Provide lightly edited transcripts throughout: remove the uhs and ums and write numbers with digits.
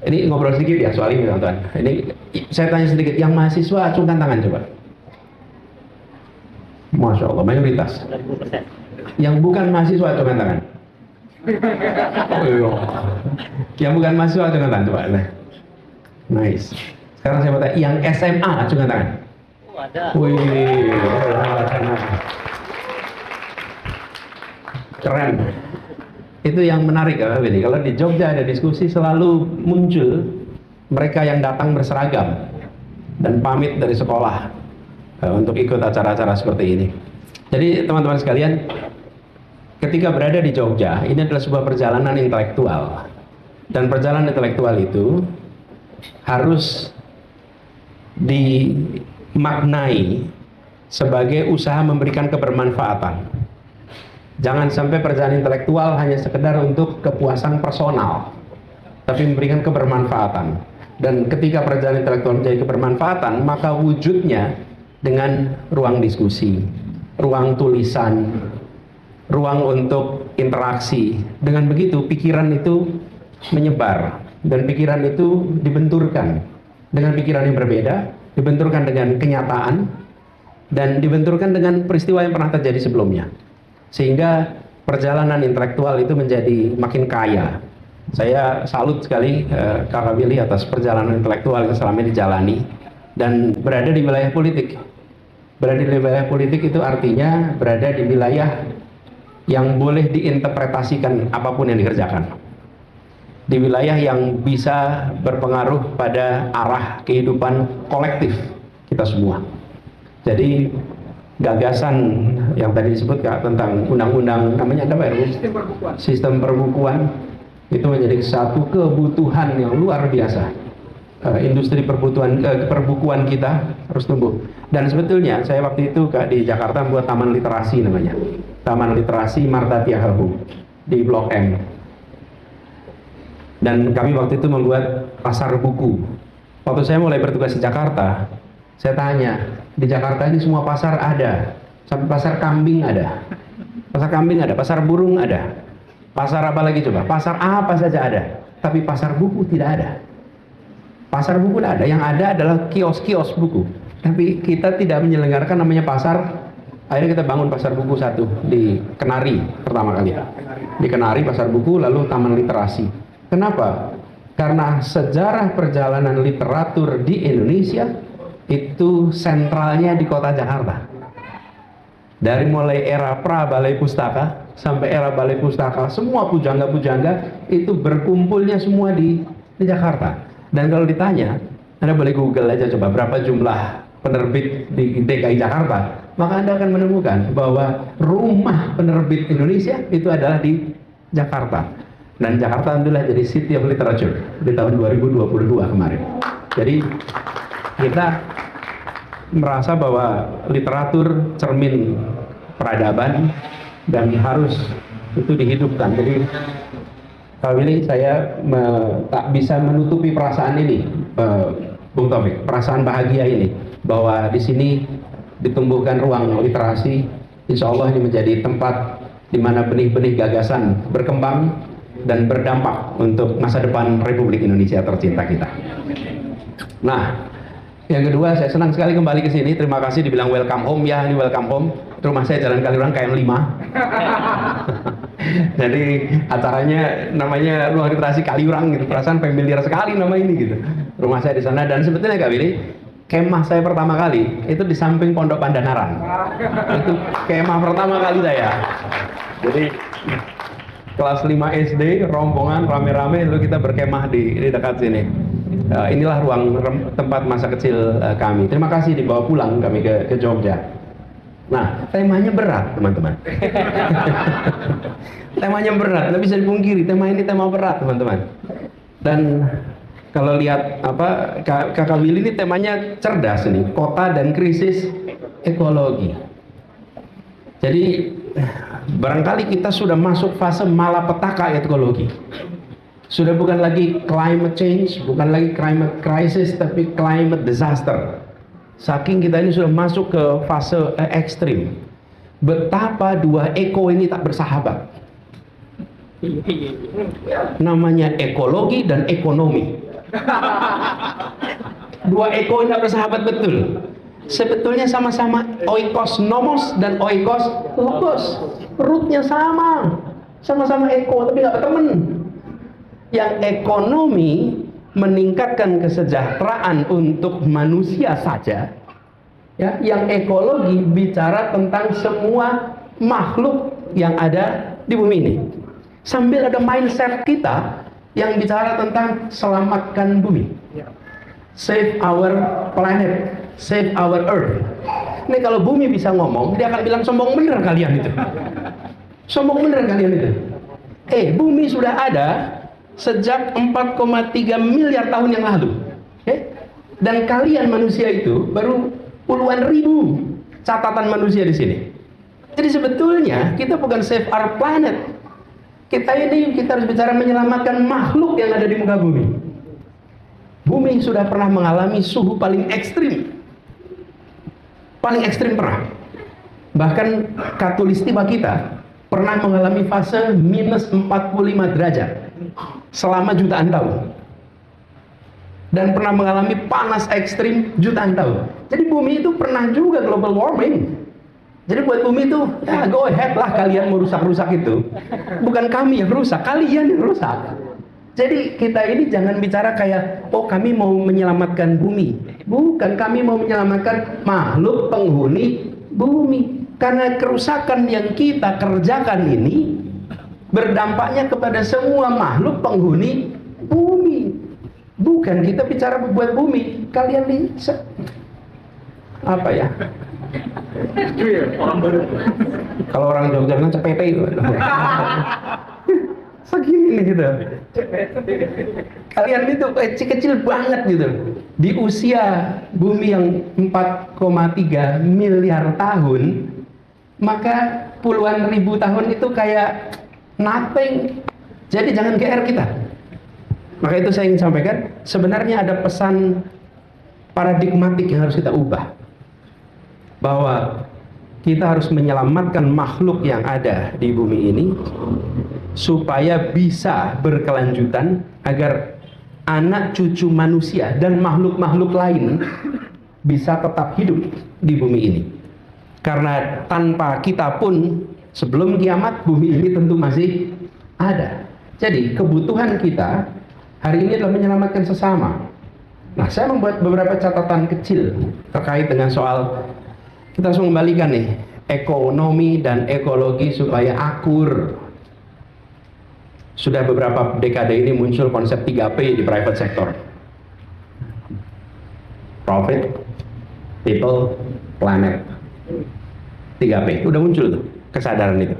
Ini ngobrol sedikit ya soal ini teman-teman. Ini saya tanya sedikit, yang mahasiswa acungkan tangan coba. Masya Allah, mayoritas. Yang bukan mahasiswa acungkan tangan. Oh, iya. Yang bukan mahasiswa acungkan tangan coba. Nah. Nice. Sekarang saya mau tanya, yang SMA acungkan tangan. Ada. Wih, keren. Itu yang menarik ya, Billy. Kalau di Jogja ada diskusi selalu muncul mereka yang datang berseragam dan pamit dari sekolah untuk ikut acara-acara seperti ini. Jadi teman-teman sekalian, ketika berada di Jogja, ini adalah sebuah perjalanan intelektual. Dan perjalanan intelektual itu harus dimaknai sebagai usaha memberikan kebermanfaatan. Jangan sampai perjalanan intelektual hanya sekedar untuk kepuasan personal, tapi memberikan kebermanfaatan. Dan ketika perjalanan intelektual menjadi kebermanfaatan, maka wujudnya dengan ruang diskusi, ruang tulisan, ruang untuk interaksi. Dengan begitu pikiran itu menyebar dan pikiran itu dibenturkan dengan pikiran yang berbeda, dibenturkan dengan kenyataan dan dibenturkan dengan peristiwa yang pernah terjadi sebelumnya. Sehingga perjalanan intelektual itu menjadi makin kaya. Saya salut sekali Kakak Billy atas perjalanan intelektual yang selama ini dijalani dan berada di wilayah politik. Berada di wilayah politik itu artinya berada di wilayah yang boleh diinterpretasikan apapun yang dikerjakan. Di wilayah yang bisa berpengaruh pada arah kehidupan kolektif kita semua. Jadi gagasan yang tadi disebut tentang undang-undang namanya apa ya? Sistem perbukuan itu menjadi satu kebutuhan yang luar biasa. Industri perbukuan kita harus tumbuh. Dan sebetulnya saya waktu itu di Jakarta membuat taman literasi namanya, Taman Literasi Marta Tiahahu di Blok M. Dan kami waktu itu membuat pasar buku. Waktu saya mulai bertugas di Jakarta, saya tanya, di Jakarta ini semua pasar ada, sampai pasar kambing ada, pasar burung ada, pasar apa lagi coba, pasar apa saja ada, tapi pasar buku tidak ada. Pasar buku tidak ada, yang ada adalah kios-kios buku, tapi kita tidak menyelenggarakan namanya pasar. Akhirnya kita bangun pasar buku satu di Kenari pertama kali, di Kenari pasar buku, lalu taman literasi. Kenapa? Karena sejarah perjalanan literatur di Indonesia itu sentralnya di kota Jakarta. Dari mulai era pra Balai Pustaka sampai era Balai Pustaka, semua pujangga-pujangga itu berkumpulnya semua di Jakarta. Dan kalau ditanya, Anda boleh Google aja coba berapa jumlah penerbit di DKI Jakarta, maka Anda akan menemukan bahwa rumah penerbit Indonesia itu adalah di Jakarta. Dan Jakarta alhamdulillah jadi City of Literature di tahun 2022 kemarin. Jadi kita merasa bahwa literatur cermin peradaban dan harus itu dihidupkan. Jadi kali ini saya tak bisa menutupi perasaan ini, Bung Taufik, perasaan bahagia ini bahwa di sini ditumbuhkan ruang literasi. Insya Allah ini menjadi tempat di mana benih-benih gagasan berkembang dan berdampak untuk masa depan Republik Indonesia tercinta kita. Nah, yang kedua, saya senang sekali kembali ke sini. Terima kasih dibilang welcome home. Ya, ini welcome home. Rumah saya Jalan Kaliurang KM5. Jadi acaranya namanya Ruang Literasi Kaliurang gitu. Perasaan familiar sekali nama ini gitu. Rumah saya di sana dan sebetulnya Kak Billy, kemah saya pertama kali itu di samping Pondok Pandanaran. Itu kemah pertama kali saya. Jadi kelas 5 SD, rombongan rame-rame lalu kita berkemah di dekat sini. Inilah ruang tempat masa kecil kami. Terima kasih dibawa pulang kami ke Jogja. Nah, temanya berat, teman-teman. Temanya berat, nggak bisa dipungkiri. Tema ini tema berat, teman-teman. Dan kalau lihat Kakak Willy ini temanya cerdas nih, kota dan krisis ekologi. Jadi barangkali kita sudah masuk fase malapetaka ekologi. Sudah bukan lagi climate change, bukan lagi climate crisis, tapi climate disaster. Saking kita ini sudah masuk ke fase ekstrim. Betapa dua eko ini tak bersahabat. Namanya ekologi dan ekonomi. Dua eko tidak bersahabat betul. Sebetulnya sama-sama oikos nomos dan oikos logos. Rootnya sama. Sama-sama eko tapi nggak berteman. Yang ekonomi meningkatkan kesejahteraan untuk manusia saja. Ya, yang ekologi bicara tentang semua makhluk yang ada di bumi ini. Sambil ada mindset kita yang bicara tentang selamatkan bumi. Save our planet, save our earth. Ini kalau bumi bisa ngomong, dia akan bilang sombong bener kalian itu. Sombong bener kalian itu. Bumi sudah ada sejak 4,3 miliar tahun yang lalu. Dan kalian manusia itu baru puluhan ribu catatan manusia di sini. Jadi sebetulnya kita bukan save our planet. Kita harus bicara menyelamatkan makhluk yang ada di muka bumi. Bumi sudah pernah mengalami suhu paling ekstrim. Paling ekstrim pernah. Bahkan khatulistiwa kita pernah mengalami fase minus 45 derajat selama jutaan tahun. Dan pernah mengalami panas ekstrim jutaan tahun. Jadi bumi itu pernah juga global warming. Jadi buat bumi itu, ya go ahead lah kalian mau rusak-rusak itu. Bukan kami yang rusak, kalian yang rusak. Jadi kita ini jangan bicara kayak, oh kami mau menyelamatkan bumi. Bukan, kami mau menyelamatkan makhluk penghuni bumi. Karena kerusakan yang kita kerjakan ini berdampaknya kepada semua makhluk penghuni bumi. Bukan kita bicara buat bumi. Kalian bisa apa ya? Orang baru. Kalau orang Jogja kan cepete segini nih gitu. Kalian itu kecil banget gitu. Di usia bumi yang 4,3 miliar tahun, maka puluhan ribu tahun itu kayak nothing. Jadi jangan GR kita. Maka itu saya ingin sampaikan, sebenarnya ada pesan paradigmatik yang harus kita ubah. Bahwa kita harus menyelamatkan makhluk yang ada di bumi ini supaya bisa berkelanjutan agar anak cucu manusia dan makhluk-makhluk lain bisa tetap hidup di bumi ini. Karena tanpa kita pun sebelum kiamat bumi ini tentu masih ada. Jadi kebutuhan kita hari ini adalah menyelamatkan sesama. Nah, saya membuat beberapa catatan kecil terkait dengan soal kita harus mengembalikan nih ekonomi dan ekologi supaya akur. Sudah beberapa dekade ini muncul konsep 3P di private sector. Profit, people, planet. 3P, udah muncul tuh kesadaran itu.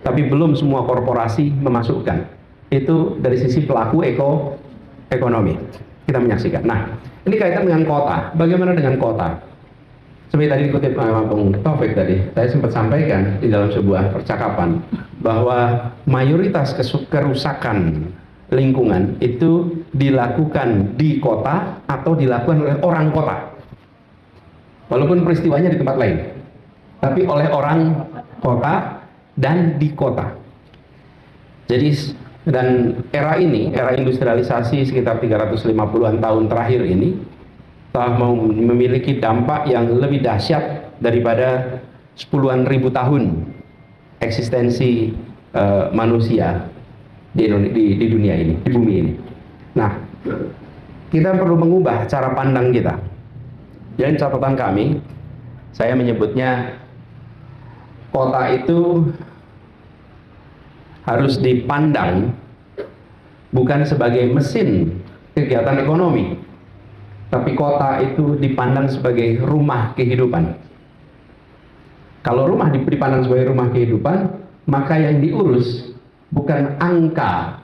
Tapi belum semua korporasi memasukkan. Itu dari sisi pelaku ekonomi. Kita menyaksikan. Nah, ini kaitan dengan kota. Bagaimana dengan kota? Seperti tadi dikutip Bung Taufik tadi, saya sempat sampaikan di dalam sebuah percakapan bahwa mayoritas kerusakan lingkungan itu dilakukan di kota atau dilakukan oleh orang kota. Walaupun peristiwanya di tempat lain, tapi oleh orang kota dan di kota. Jadi dan era ini, era industrialisasi sekitar 350-an tahun terakhir ini telah memiliki dampak yang lebih dahsyat daripada sepuluhan ribu tahun eksistensi manusia di dunia ini, di bumi ini. Nah, kita perlu mengubah cara pandang kita. Jadi catatan kami, saya menyebutnya kota itu harus dipandang bukan sebagai mesin kegiatan ekonomi, tapi kota itu dipandang sebagai rumah kehidupan. Kalau rumah dipandang sebagai rumah kehidupan, maka yang diurus bukan angka,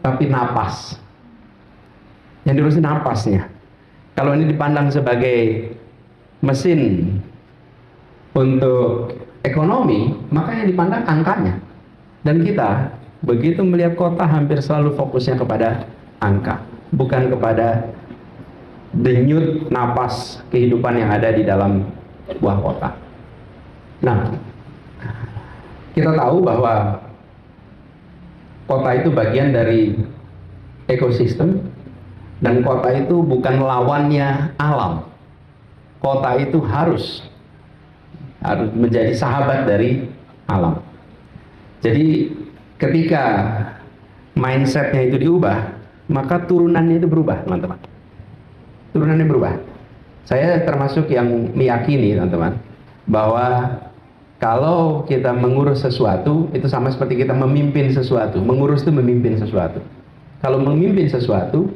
tapi napas. Yang diurus napasnya. Kalau ini dipandang sebagai mesin untuk ekonomi, maka yang dipandang angkanya. Dan kita begitu melihat kota hampir selalu fokusnya kepada angka, bukan kepada denyut napas kehidupan yang ada di dalam sebuah kota. Nah, kita tahu bahwa kota itu bagian dari ekosistem, dan kota itu bukan lawannya alam. Kota itu harus menjadi sahabat dari alam. Jadi ketika mindsetnya itu diubah, maka turunannya itu berubah, teman-teman. Turunannya berubah. Saya termasuk yang meyakini, teman-teman, bahwa kalau kita mengurus sesuatu, itu sama seperti kita memimpin sesuatu. Mengurus itu memimpin sesuatu. Kalau memimpin sesuatu,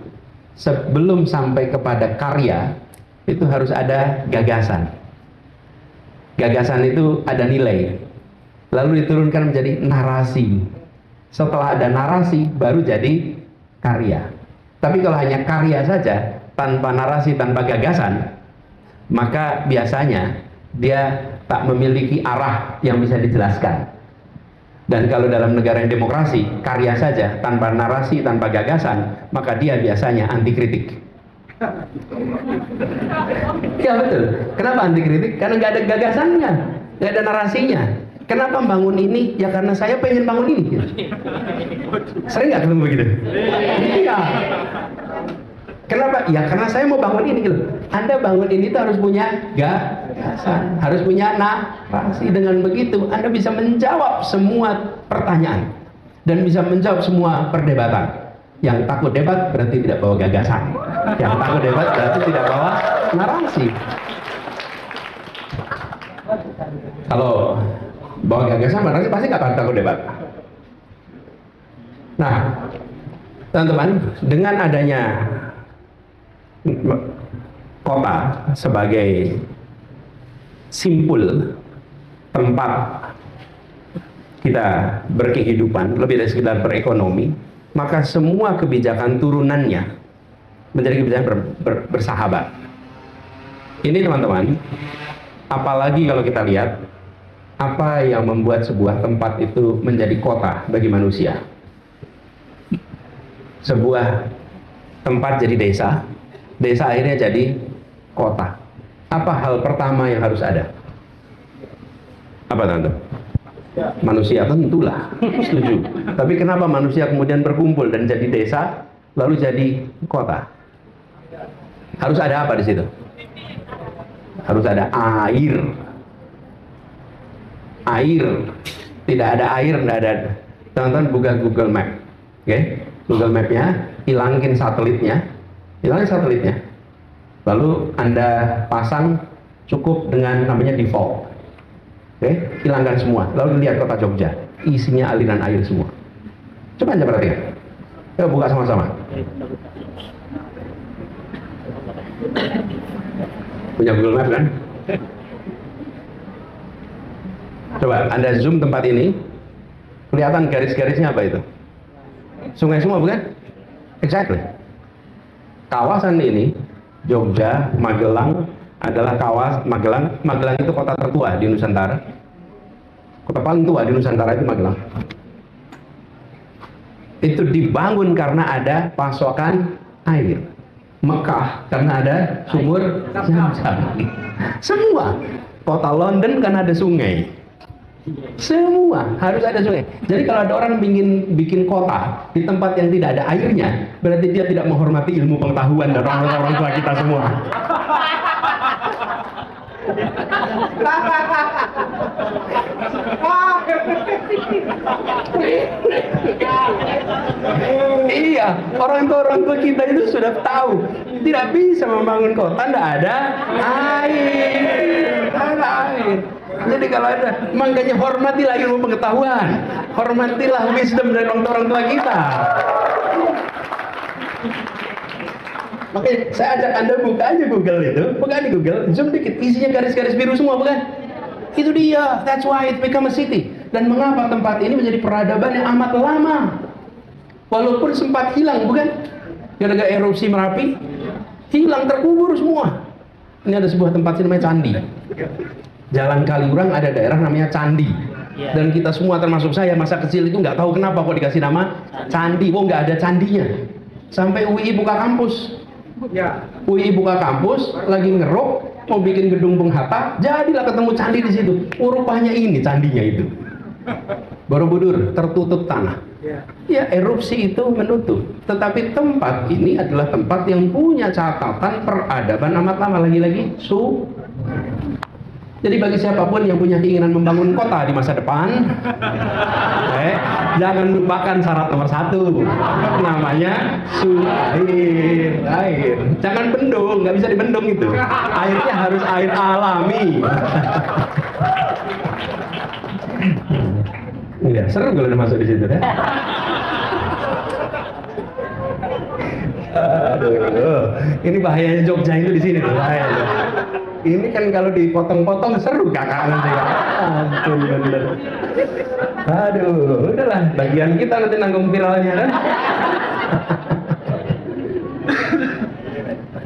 sebelum sampai kepada karya, itu harus ada gagasan. Gagasan itu ada nilai. Lalu diturunkan menjadi narasi. Setelah ada narasi, baru jadi karya. Tapi kalau hanya karya saja, tanpa narasi, tanpa gagasan, maka biasanya dia tak memiliki arah yang bisa dijelaskan. Dan kalau dalam negara yang demokrasi, karya saja, tanpa narasi, tanpa gagasan, maka dia biasanya anti kritik. Ya betul. Kenapa anti kritik? Karena nggak ada gagasannya, nggak ada narasinya. Kenapa bangun ini? Ya karena saya pengen bangun ini. Sering nggak ketemu begitu? Iya. Kenapa? Ya karena saya mau bangun ini gitu. Anda bangun ini tuh harus punya gagasan, harus punya narasi. Dengan begitu Anda bisa menjawab semua pertanyaan dan bisa menjawab semua perdebatan. Yang takut debat berarti tidak bawa gagasan. Yang takut debat berarti tidak bawa narasi. Kalau bawa gagasan narasi pasti nggak akan takut debat. Nah, teman-teman, dengan adanya kota sebagai simpul tempat kita berkehidupan, lebih dari sekedar berekonomi, maka semua kebijakan turunannya menjadi kebijakan bersahabat. Ini teman-teman, apalagi kalau kita lihat apa yang membuat sebuah tempat itu menjadi kota bagi manusia. Sebuah tempat jadi desa, desa akhirnya jadi kota. Apa hal pertama yang harus ada? Apa, tante? Manusia, tentulah, setuju. Tapi kenapa manusia kemudian berkumpul dan jadi desa, lalu jadi kota? Harus ada apa di situ? Harus ada air. Air. Tidak ada air, tidak ada. Teman-teman buka Google Map, oke? Google Map-nya, hilangin satelitnya, lalu Anda pasang cukup dengan namanya default, oke? Hilangkan semua, lalu lihat kota Jogja, isinya aliran air semua. Coba Anda perhatikan, coba buka sama-sama. Punya Google Map kan? Coba Anda zoom tempat ini, kelihatan garis-garisnya apa itu? Sungai semua bukan? Exactly. Kawasan ini, Jogja, Magelang adalah Magelang itu kota tertua di Nusantara. Kota paling tua di Nusantara itu Magelang. Itu dibangun karena ada pasokan air. Mekah karena ada sumur Zam-Zam. Semua. Kota London karena ada sungai. Semua harus ada sungai. Jadi kalau ada orang bikin kota di tempat yang tidak ada airnya, berarti dia tidak menghormati ilmu pengetahuan dari orang tua kita semua. Iya, orang tua kita itu sudah tahu tidak bisa membangun kota, tidak ada air. Jadi kalau ada, makanya hormatilah ilmu pengetahuan, hormatilah wisdom dari orang tua kita. Makanya saya ajak Anda buka aja Google itu, buka di Google, zoom dikit, isinya garis-garis biru semua, bukan? Itu dia, that's why it become a city. Dan mengapa tempat ini menjadi peradaban yang amat lama, walaupun sempat hilang, bukan? Gara-gara erupsi Merapi, hilang, terkubur semua. Ini ada sebuah tempat namanya Candi. Jalan Kaliurang ada daerah namanya Candi. Dan kita semua termasuk saya masa kecil itu nggak tahu kenapa kok dikasih nama Candi. Wah, nggak ada candinya. Sampai UI buka kampus. UI buka kampus, lagi ngeruk, mau bikin gedung Bung Hatta, jadilah ketemu candi di situ. Rupanya ini candinya itu. Borobudur tertutup tanah. Ya, erupsi itu menutup. Tetapi tempat ini adalah tempat yang punya catatan peradaban amat lama. Lagi-lagi jadi bagi siapapun yang punya keinginan membangun kota di masa depan, jangan lupakan syarat nomor 1, namanya air. Jangan bendung, nggak bisa dibendung itu. Airnya harus air alami. Ya, seru kalau udah masuk di situ ya. Aduh, ini bahayanya Jogja itu di sini tuh. Bahaya. Ini kan kalau dipotong-potong seru kakak nanti. Aduh, bener. Aduh, udahlah, bagian kita nanti nanggung viralnya kan.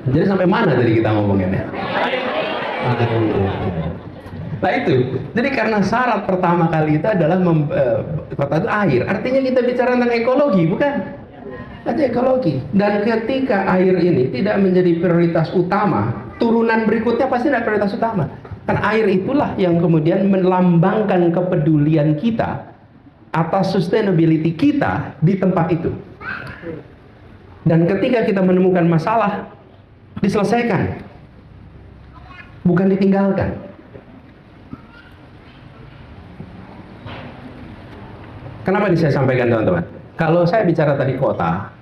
Jadi sampai mana tadi kita ngomonginnya? Nah itu, jadi karena syarat pertama kali itu adalah kota itu air. Artinya kita bicara tentang ekologi, bukan? Ada ekologi. Dan ketika air ini tidak menjadi prioritas utama, turunan berikutnya pasti tidak prioritas utama. Karena air itulah yang kemudian melambangkan kepedulian kita atas sustainability kita di tempat itu. Dan ketika kita menemukan masalah, diselesaikan, bukan ditinggalkan. Kenapa ini saya sampaikan teman-teman? Kalau saya bicara tadi kota,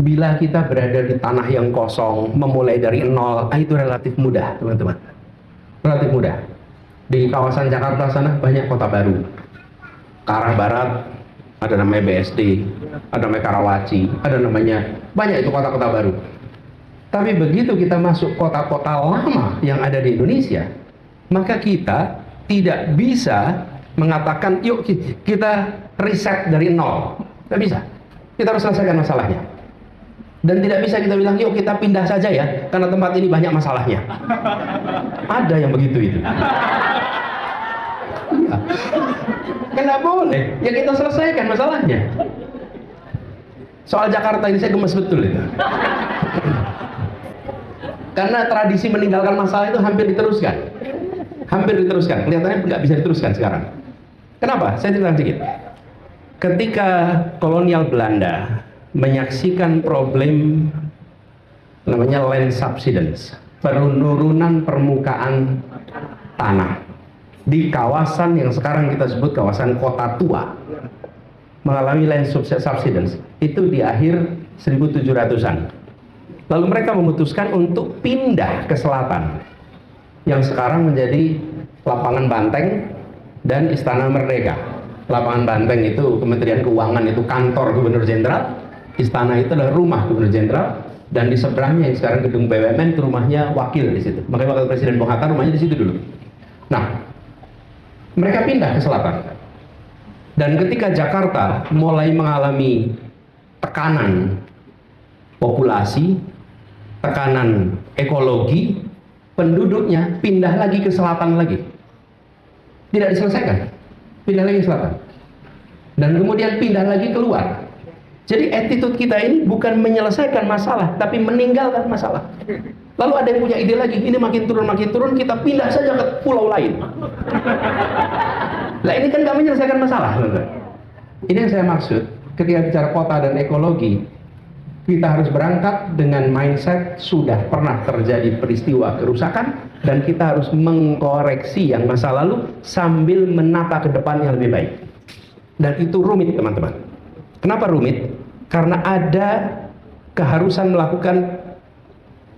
bila kita berada di tanah yang kosong, memulai dari nol, itu relatif mudah teman-teman. Relatif mudah. Di kawasan Jakarta sana banyak kota baru. Ke arah barat ada namanya BSD, ada namanya Karawaci, ada namanya banyak itu kota-kota baru. Tapi begitu kita masuk kota-kota lama yang ada di Indonesia, maka kita tidak bisa mengatakan yuk kita riset dari nol. Tidak bisa. Kita harus selesaikan masalahnya. Dan tidak bisa kita bilang yuk kita pindah saja ya karena tempat ini banyak masalahnya. Ada yang begitu itu. Iya. Kan boleh. Ya kita selesaikan masalahnya. Soal Jakarta ini saya gemes betul itu. Karena tradisi meninggalkan masalah itu hampir diteruskan. Hampir diteruskan. Kelihatannya nggak bisa diteruskan sekarang. Kenapa? Saya cerita sedikit. Ketika kolonial Belanda menyaksikan problem namanya land subsidence, penurunan permukaan tanah di kawasan yang sekarang kita sebut kawasan kota tua, mengalami land subsidence itu di akhir 1700-an. Lalu mereka memutuskan untuk pindah ke selatan yang sekarang menjadi Lapangan Banteng dan Istana Merdeka. Lapangan Banteng itu Kementerian Keuangan, itu kantor Gubernur Jenderal. Istana itu adalah rumah Gubernur Jenderal, dan di seberangnya yang sekarang gedung BUMN itu rumahnya wakil di situ. Makanya wakil Presiden Bung Hatta rumahnya di situ dulu. Nah, mereka pindah ke selatan. Dan ketika Jakarta mulai mengalami tekanan populasi, tekanan ekologi, penduduknya pindah lagi ke selatan lagi. Tidak diselesaikan, pindah lagi ke selatan. Dan kemudian pindah lagi keluar. Jadi attitude kita ini bukan menyelesaikan masalah, tapi meninggalkan masalah. Lalu ada yang punya ide lagi, ini makin turun, kita pindah saja ke pulau lain. Nah ini kan nggak menyelesaikan masalah. Ini yang saya maksud, ketika bicara kota dan ekologi, kita harus berangkat dengan mindset sudah pernah terjadi peristiwa kerusakan, dan kita harus mengkoreksi yang masa lalu sambil menata ke depan yang lebih baik. Dan itu rumit teman-teman. Kenapa rumit? Karena ada keharusan melakukan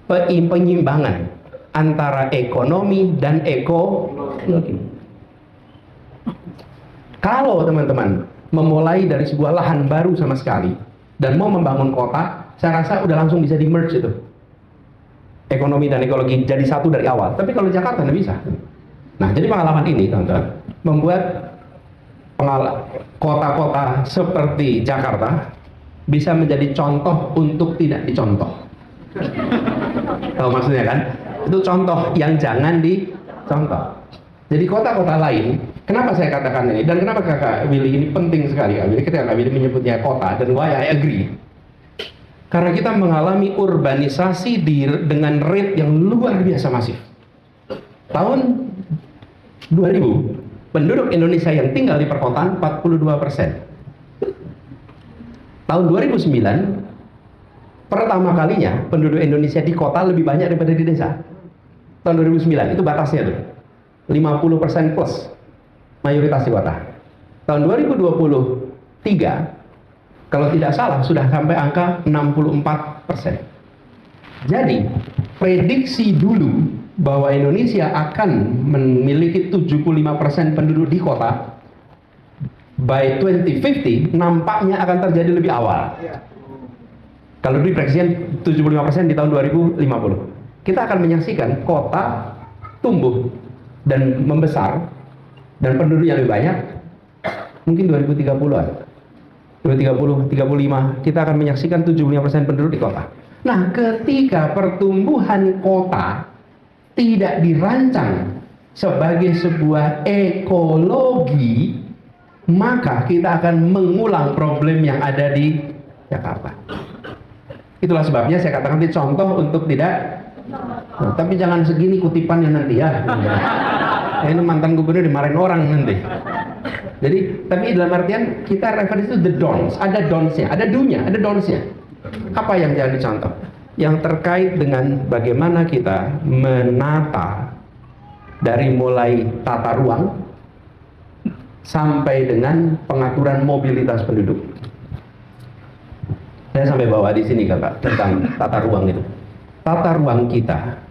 penyimbangan antara ekonomi dan ekologi. Kalau teman-teman memulai dari sebuah lahan baru sama sekali dan mau membangun kota, saya rasa udah langsung bisa di merge itu. Ekonomi dan ekologi jadi satu dari awal. Tapi kalau Jakarta nggak bisa. Nah, jadi pengalaman ini teman-teman membuat kota-kota seperti Jakarta bisa menjadi contoh untuk tidak dicontoh. Tahu maksudnya kan? Itu contoh yang jangan dicontoh. Jadi kota-kota lain, kenapa saya katakan ini dan kenapa Kakak Willy ini penting sekali? Ketika Kakak Willy menyebutnya kota, dan why I agree. Karena kita mengalami urbanisasi dengan rate yang luar biasa masif. Tahun 2000 Penduduk Indonesia yang tinggal di perkotaan 42%. Tahun 2009, pertama kalinya penduduk Indonesia di kota lebih banyak daripada di desa. Tahun 2009, itu batasnya tuh. 50% plus mayoritas di kota. Tahun 2023, kalau tidak salah sudah sampai angka 64%. Jadi, prediksi dulu bahwa Indonesia akan memiliki 75% penduduk di kota by 2050 nampaknya akan terjadi lebih awal. Kalau diprediksikan 75% di tahun 2050. Kita akan menyaksikan kota tumbuh dan membesar dan penduduknya lebih banyak mungkin 2030-an. 2030, 35 kita akan menyaksikan 75% penduduk di kota. Nah, ketika pertumbuhan kota tidak dirancang sebagai sebuah ekologi, maka kita akan mengulang problem yang ada di Jakarta. Itulah sebabnya saya katakan ini contoh untuk tidak, nah, tapi jangan segini kutipannya nanti ya. Ini mantan gubernur dimarahin orang nanti. Jadi, tapi dalam artian kita refer itu the don'ts, ada don'ts-nya, ada do-nya, ada don'ts-nya. Apa yang jangan dicontoh? Yang terkait dengan bagaimana kita menata dari mulai tata ruang sampai dengan pengaturan mobilitas penduduk. Saya sampai bawa di sini kakak tentang tata ruang itu. Tata ruang kita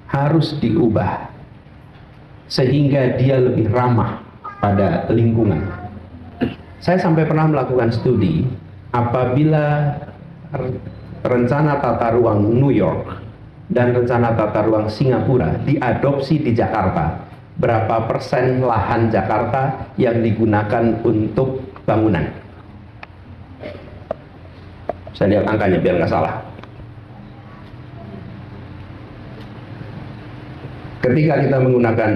harus diubah sehingga dia lebih ramah pada lingkungan. Saya sampai pernah melakukan studi apabila rencana tata ruang New York dan rencana tata ruang Singapura diadopsi di Jakarta, berapa persen lahan Jakarta yang digunakan untuk bangunan? Saya lihat angkanya biar nggak salah. Ketika kita menggunakan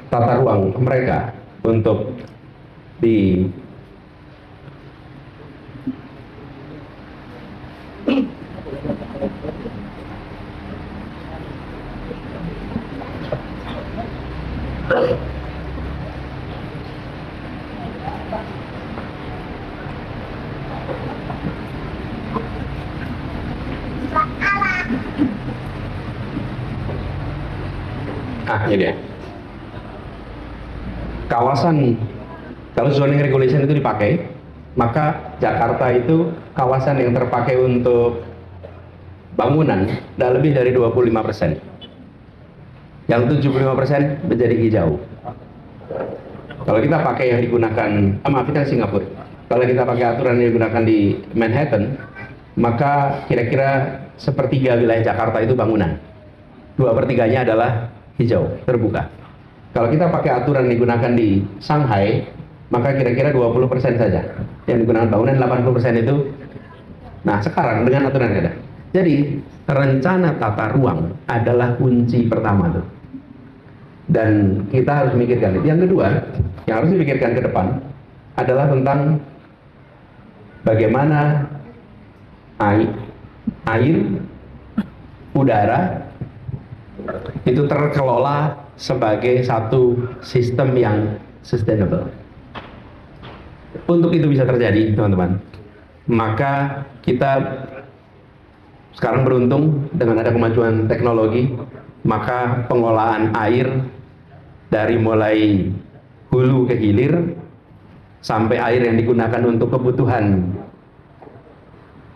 tata ruang mereka untuk di ini dia. Kawasan, kalau zoning regulation itu dipakai, maka Jakarta itu kawasan yang terpakai untuk bangunan tidak lebih dari 25%. Yang 75% menjadi hijau. Kalau kita pakai yang digunakan, maaf itu Singapura. Kalau kita pakai aturan yang digunakan di Manhattan, maka kira-kira sepertiga wilayah Jakarta itu bangunan. 2/3-nya adalah hijau, terbuka. Kalau kita pakai aturan yang digunakan di Shanghai, maka kira-kira 20% saja yang digunakan bangunan, 80% itu. Nah, sekarang dengan aturan yang ada. Jadi, rencana tata ruang adalah kunci pertama tuh. Dan kita harus memikirkan itu. Yang kedua, yang harus dipikirkan ke depan adalah tentang bagaimana air, udara itu terkelola sebagai satu sistem yang sustainable. Untuk itu bisa terjadi, teman-teman, maka kita sekarang beruntung dengan ada kemajuan teknologi, maka pengelolaan air dari mulai hulu ke hilir sampai air yang digunakan untuk kebutuhan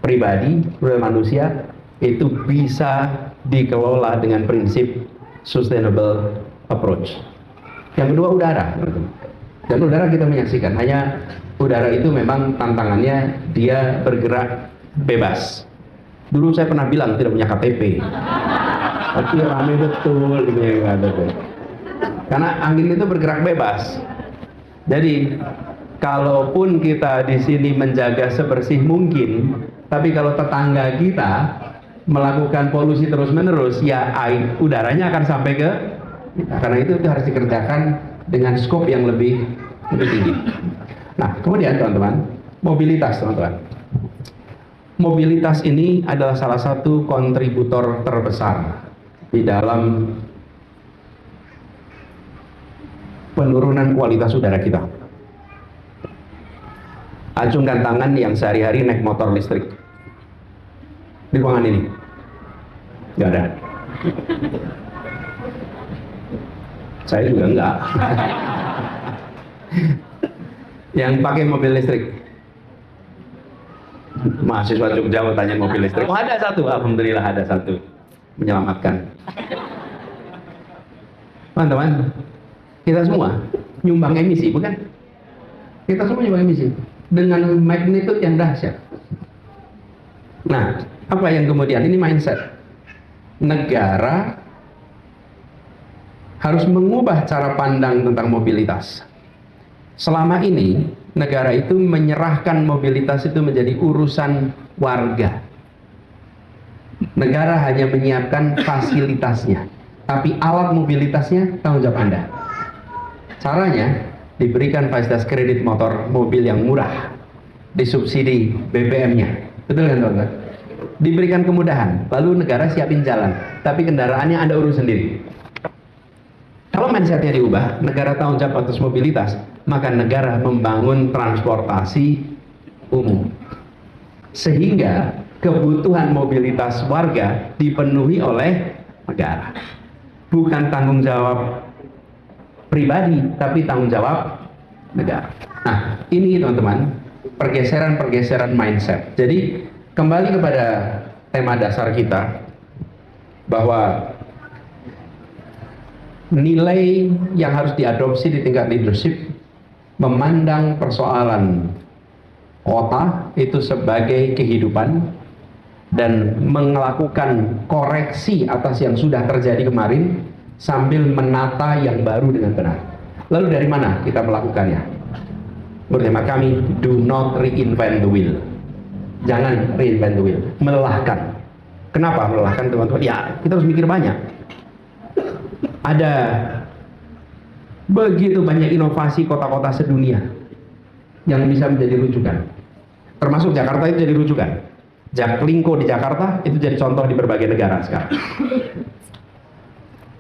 pribadi manusia itu bisa dikelola dengan prinsip sustainable approach. Yang kedua, udara. Dan udara kita menyaksikan, hanya udara itu memang tantangannya dia bergerak bebas. Dulu saya pernah bilang tidak punya KTP, tapi rame betul karena angin itu bergerak bebas. Jadi kalaupun kita di sini menjaga sebersih mungkin, tapi kalau tetangga kita melakukan polusi terus-menerus, ya air udaranya akan sampai ke kita. Karena itu harus dikerjakan dengan skop yang lebih tinggi. Nah, kemudian teman-teman, mobilitas teman-teman. Mobilitas ini adalah salah satu kontributor terbesar di dalam penurunan kualitas udara kita. Acungkan tangan yang sehari-hari naik motor listrik di ruangan ini. Nggak ada. Saya juga enggak. Yang pakai mobil listrik. Mahasiswa Jogja mau tanya mobil listrik. Oh, ada satu, alhamdulillah ada satu. Menyelamatkan. Teman-teman, kita semua nyumbang emisi, bukan? Kita semua nyumbang emisi dengan magnitude yang dahsyat. Nah, apa yang kemudian? Ini mindset. Negara harus mengubah cara pandang tentang mobilitas. Selama ini, negara itu menyerahkan mobilitas itu menjadi urusan warga. Negara hanya menyiapkan fasilitasnya, tapi alat mobilitasnya tanggung jawab Anda. Caranya, diberikan fasilitas kredit motor mobil yang murah, disubsidi BBM-nya, betul kan teman-teman? Diberikan kemudahan, lalu negara siapin jalan, tapi kendaraannya Anda urus sendiri. Kalau mindsetnya diubah, negara tanggung jawab atas mobilitas, maka negara membangun transportasi umum. Sehingga kebutuhan mobilitas warga dipenuhi oleh negara. Bukan tanggung jawab pribadi, tapi tanggung jawab negara. Nah, ini teman-teman, pergeseran-pergeseran mindset. Jadi, kembali kepada tema dasar kita, bahwa nilai yang harus diadopsi di tingkat leadership memandang persoalan kota itu sebagai kehidupan dan melakukan koreksi atas yang sudah terjadi kemarin sambil menata yang baru dengan benar. Lalu dari mana kita melakukannya? Bertema kami, do not reinvent the wheel. Jangan reinvent the wheel, melelahkan. Kenapa melelahkan teman-teman? Ya, kita harus mikir banyak. Ada begitu banyak inovasi kota-kota sedunia yang bisa menjadi rujukan. Termasuk Jakarta itu jadi rujukan. Jaklingko di Jakarta itu jadi contoh di berbagai negara sekarang.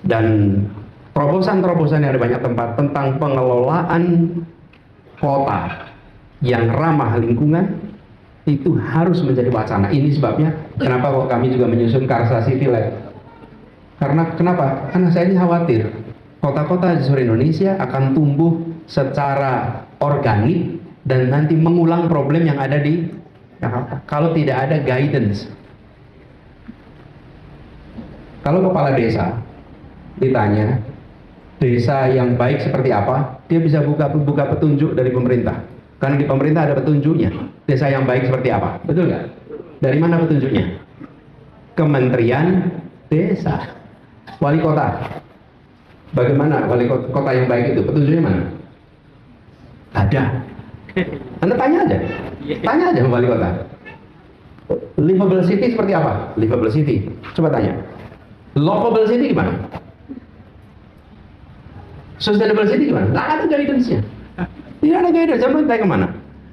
Dan terobosan-terobosan yang ada banyak tempat tentang pengelolaan kota yang ramah lingkungan itu harus menjadi wacana. Ini sebabnya kenapa kok kami juga menyusun Karsa City Lab. Karena kenapa? Karena saya ini khawatir kota-kota di seluruh Indonesia akan tumbuh secara organik dan nanti mengulang problem yang ada di Jakarta kalau tidak ada guidance. Kalau kepala desa ditanya desa yang baik seperti apa, dia bisa buka petunjuk dari pemerintah. Karena di pemerintah ada petunjuknya. Desa yang baik seperti apa, betul nggak? Dari mana petunjuknya? Kementerian Desa. Wali kota, bagaimana wali kota yang baik itu? Petunjuknya mana? Ada. Anda tanya aja sama wali kota. Livable city seperti apa? Livable city. Coba tanya. Lovable city gimana? Sustainable city gimana? Nggak ada guidance-nya. Tidak ada guidance. Coba tanya kemana?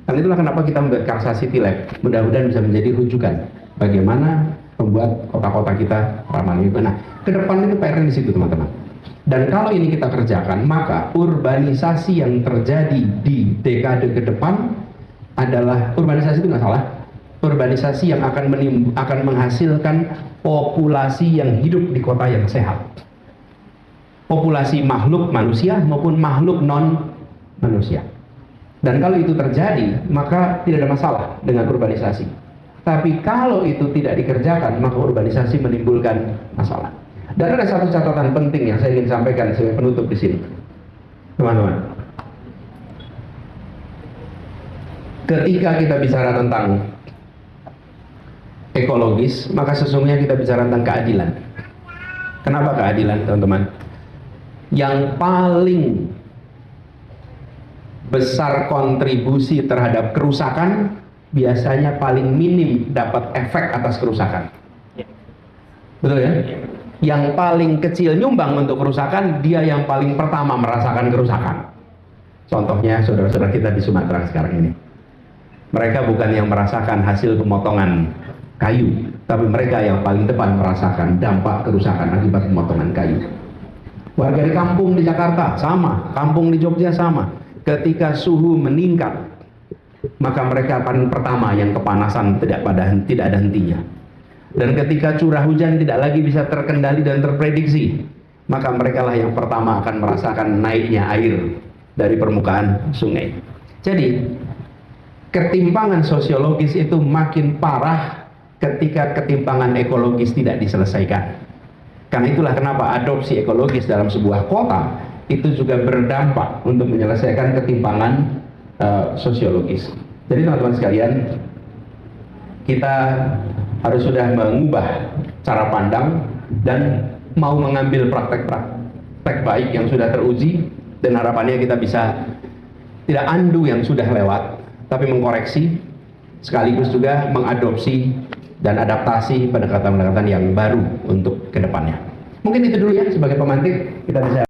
Karena itulah kenapa kita membuat Karsa City Lab. Mudah-mudahan bisa menjadi rujukan bagaimana membuat kota-kota kita ramah lingkungan. Nah, ke depan itu PR di situ teman-teman. Dan kalau ini kita kerjakan, maka urbanisasi yang terjadi di dekade ke depan adalah urbanisasi itu nggak salah. Urbanisasi yang akan menghasilkan populasi yang hidup di kota yang sehat. Populasi makhluk manusia maupun makhluk non manusia. Dan kalau itu terjadi, maka tidak ada masalah dengan urbanisasi. Tapi kalau itu tidak dikerjakan, maka urbanisasi menimbulkan masalah. Dan ada satu catatan penting yang saya ingin sampaikan sebagai penutup di sini, teman-teman. Ketika kita bicara tentang ekologis, maka sesungguhnya kita bicara tentang keadilan. Kenapa keadilan, teman-teman? Yang paling besar kontribusi terhadap kerusakan biasanya paling minim dapat efek atas kerusakan. Betul ya? Yang paling kecil nyumbang untuk kerusakan, dia yang paling pertama merasakan kerusakan. Contohnya saudara-saudara kita di Sumatera sekarang ini. Mereka bukan yang merasakan hasil pemotongan kayu, tapi mereka yang paling depan merasakan dampak kerusakan akibat pemotongan kayu. Warga di kampung di Jakarta sama, kampung di Jogja sama. Ketika suhu meningkat, maka mereka akan pertama yang kepanasan tidak ada hentinya. Dan ketika curah hujan tidak lagi bisa terkendali dan terprediksi, maka mereka lah yang pertama akan merasakan naiknya air dari permukaan sungai. Jadi, ketimpangan sosiologis itu makin parah ketika ketimpangan ekologis tidak diselesaikan. Karena itulah kenapa adopsi ekologis dalam sebuah kota itu juga berdampak untuk menyelesaikan ketimpangan sosiologis. Jadi teman-teman sekalian, kita harus sudah mengubah cara pandang dan mau mengambil praktek-praktek baik yang sudah teruji, dan harapannya kita bisa tidak andu yang sudah lewat, tapi mengkoreksi sekaligus juga mengadopsi dan adaptasi pendekatan-pendekatan yang baru untuk kedepannya. Mungkin itu dulu ya sebagai pemantik, kita bisa